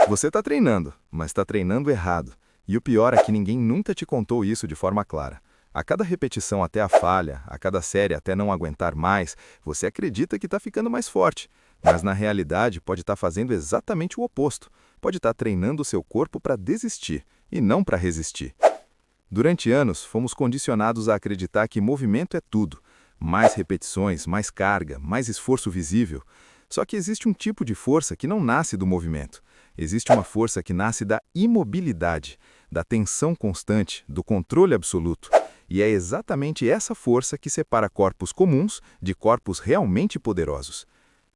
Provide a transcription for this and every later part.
Você está treinando, mas está treinando errado. E o pior é que ninguém nunca te contou isso de forma clara. A cada repetição até a falha, a cada série até não aguentar mais, você acredita que está ficando mais forte. Mas na realidade pode estar fazendo exatamente o oposto. Pode estar treinando o seu corpo para desistir e não para resistir. Durante anos, fomos condicionados a acreditar que movimento é tudo. Mais repetições, mais carga, mais esforço visível. Só que existe um tipo de força que não nasce do movimento. Existe uma força que nasce da imobilidade, da tensão constante, do controle absoluto. E é exatamente essa força que separa corpos comuns de corpos realmente poderosos.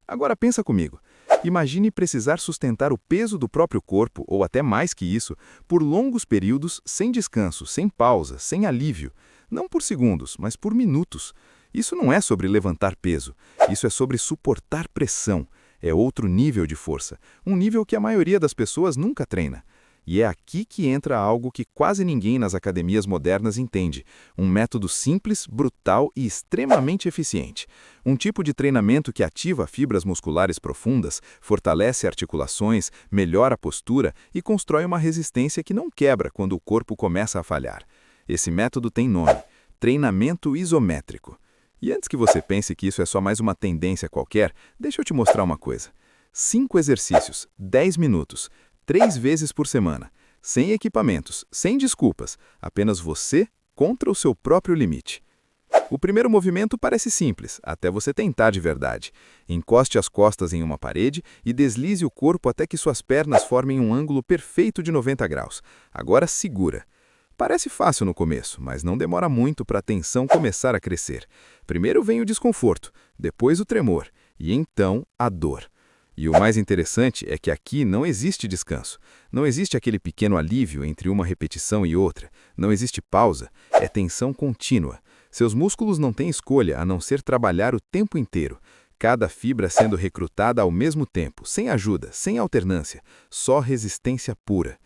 Agora pensa comigo. Imagine precisar sustentar o peso do próprio corpo, ou até mais que isso, por longos períodos, sem descanso, sem pausa, sem alívio. Não por segundos, mas por minutos. Isso não é sobre levantar peso, isso é sobre suportar pressão. É outro nível de força, um nível que a maioria das pessoas nunca treina. E é aqui que entra algo que quase ninguém nas academias modernas entende. Um método simples, brutal e extremamente eficiente. Um tipo de treinamento que ativa fibras musculares profundas, fortalece articulações, melhora a postura e constrói uma resistência que não quebra quando o corpo começa a falhar. Esse método tem nome: treinamento isométrico. E antes que você pense que isso é só mais uma tendência qualquer, deixa eu te mostrar uma coisa. 5 exercícios, 10 minutos, 3 vezes por semana, sem equipamentos, sem desculpas, apenas você contra o seu próprio limite. O primeiro movimento parece simples, até você tentar de verdade. Encoste as costas em uma parede e deslize o corpo até que suas pernas formem um ângulo perfeito de 90 graus. Agora segura. Parece fácil no começo, mas não demora muito para a tensão começar a crescer. Primeiro vem o desconforto, depois o tremor e então a dor. E o mais interessante é que aqui não existe descanso. Não existe aquele pequeno alívio entre uma repetição e outra. Não existe pausa. É tensão contínua. Seus músculos não têm escolha a não ser trabalhar o tempo inteiro. Cada fibra sendo recrutada ao mesmo tempo, sem ajuda, sem alternância. Só resistência pura.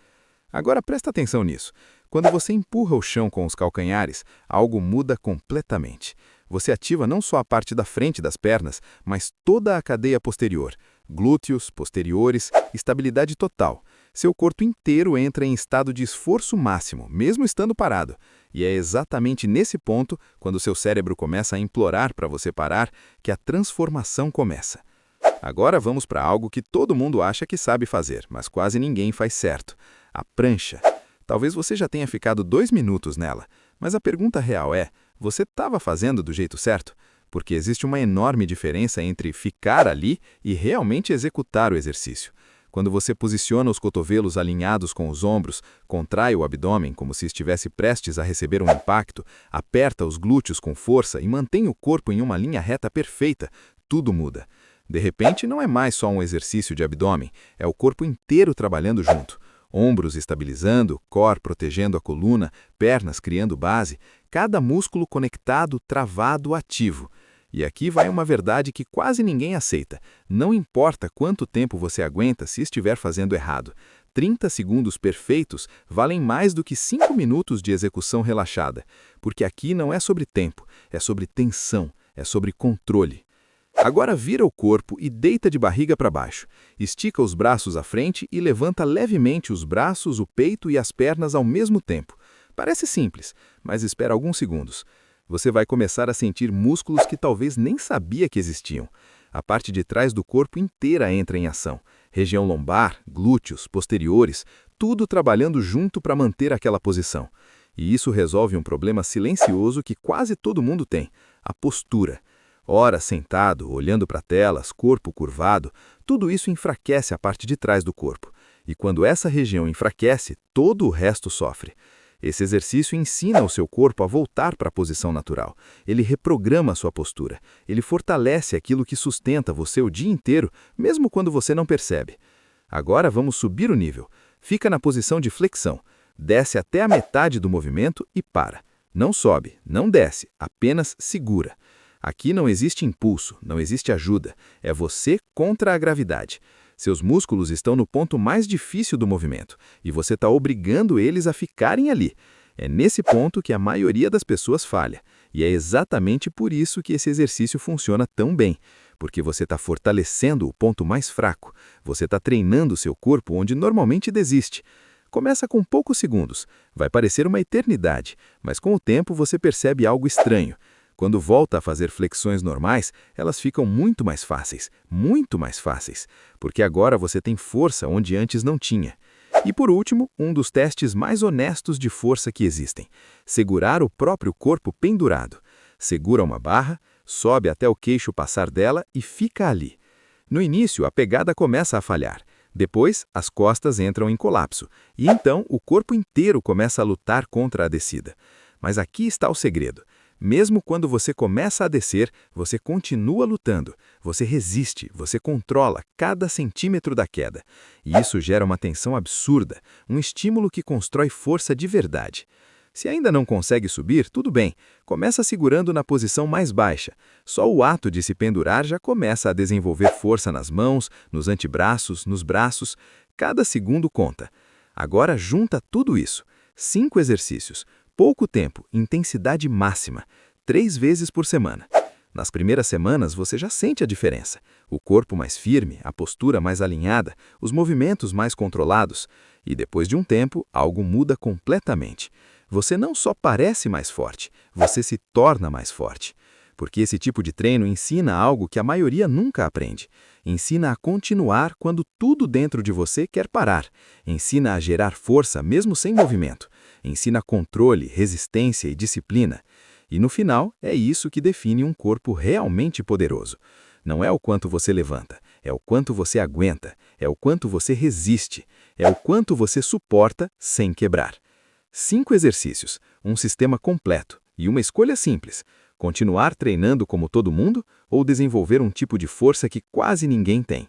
Agora presta atenção nisso. Quando você empurra o chão com os calcanhares, algo muda completamente. Você ativa não só a parte da frente das pernas, mas toda a cadeia posterior. Glúteos, posteriores, estabilidade total. Seu corpo inteiro entra em estado de esforço máximo, mesmo estando parado. E é exatamente nesse ponto, quando seu cérebro começa a implorar para você parar, que a transformação começa. Agora vamos para algo que todo mundo acha que sabe fazer, mas quase ninguém faz certo: a prancha. Talvez você já tenha ficado 2 minutos nela, mas a pergunta real é: você estava fazendo do jeito certo? Porque existe uma enorme diferença entre ficar ali e realmente executar o exercício. Quando você posiciona os cotovelos alinhados com os ombros, contrai o abdômen como se estivesse prestes a receber um impacto, aperta os glúteos com força e mantém o corpo em uma linha reta perfeita, tudo muda. De repente, não é mais só um exercício de abdômen, é o corpo inteiro trabalhando junto. Ombros estabilizando, core protegendo a coluna, pernas criando base, cada músculo conectado, travado, ativo. E aqui vai uma verdade que quase ninguém aceita. Não importa quanto tempo você aguenta se estiver fazendo errado. 30 segundos perfeitos valem mais do que 5 minutos de execução relaxada. Porque aqui não é sobre tempo, é sobre tensão, é sobre controle. Agora vira o corpo e deita de barriga para baixo. Estica os braços à frente e levanta levemente os braços, o peito e as pernas ao mesmo tempo. Parece simples, mas espera alguns segundos. Você vai começar a sentir músculos que talvez nem sabia que existiam. A parte de trás do corpo inteira entra em ação. Região lombar, glúteos, posteriores, tudo trabalhando junto para manter aquela posição. E isso resolve um problema silencioso que quase todo mundo tem: a postura. Ora sentado, olhando para telas, corpo curvado, tudo isso enfraquece a parte de trás do corpo. E quando essa região enfraquece, todo o resto sofre. Esse exercício ensina o seu corpo a voltar para a posição natural. Ele reprograma a sua postura. Ele fortalece aquilo que sustenta você o dia inteiro, mesmo quando você não percebe. Agora vamos subir o nível. Fica na posição de flexão. Desce até a metade do movimento e para. Não sobe, não desce, apenas segura. Aqui não existe impulso, não existe ajuda. É você contra a gravidade. Seus músculos estão no ponto mais difícil do movimento e você está obrigando eles a ficarem ali. É nesse ponto que a maioria das pessoas falha. E é exatamente por isso que esse exercício funciona tão bem. porque você está fortalecendo o ponto mais fraco. Você está treinando o seu corpo onde normalmente desiste. Começa com poucos segundos. Vai parecer uma eternidade, mas com o tempo você percebe algo estranho. Quando volta a fazer flexões normais, elas ficam muito mais fáceis, porque agora você tem força onde antes não tinha. E por último, um dos testes mais honestos de força que existem: segurar o próprio corpo pendurado. Segura uma barra, sobe até o queixo passar dela e fica ali. No início, a pegada começa a falhar. Depois, as costas entram em colapso, e então o corpo inteiro começa a lutar contra a descida. Mas aqui está o segredo. Mesmo quando você começa a descer, você continua lutando. Você resiste, você controla cada centímetro da queda. E isso gera uma tensão absurda, um estímulo que constrói força de verdade. Se ainda não consegue subir, tudo bem. Começa segurando na posição mais baixa. Só o ato de se pendurar já começa a desenvolver força nas mãos, nos antebraços, nos braços. Cada segundo conta. Agora junta tudo isso. 5 exercícios. Pouco tempo, intensidade máxima, 3 vezes por semana. Nas primeiras semanas você já sente a diferença. O corpo mais firme, a postura mais alinhada, os movimentos mais controlados. E depois de um tempo, algo muda completamente. Você não só parece mais forte, você se torna mais forte. Porque esse tipo de treino ensina algo que a maioria nunca aprende. Ensina a continuar quando tudo dentro de você quer parar. Ensina a gerar força mesmo sem movimento. Ensina controle, resistência e disciplina. E no final, é isso que define um corpo realmente poderoso. Não é o quanto você levanta, é o quanto você aguenta, é o quanto você resiste, é o quanto você suporta sem quebrar. 5 exercícios, um sistema completo e uma escolha simples: continuar treinando como todo mundo ou desenvolver um tipo de força que quase ninguém tem.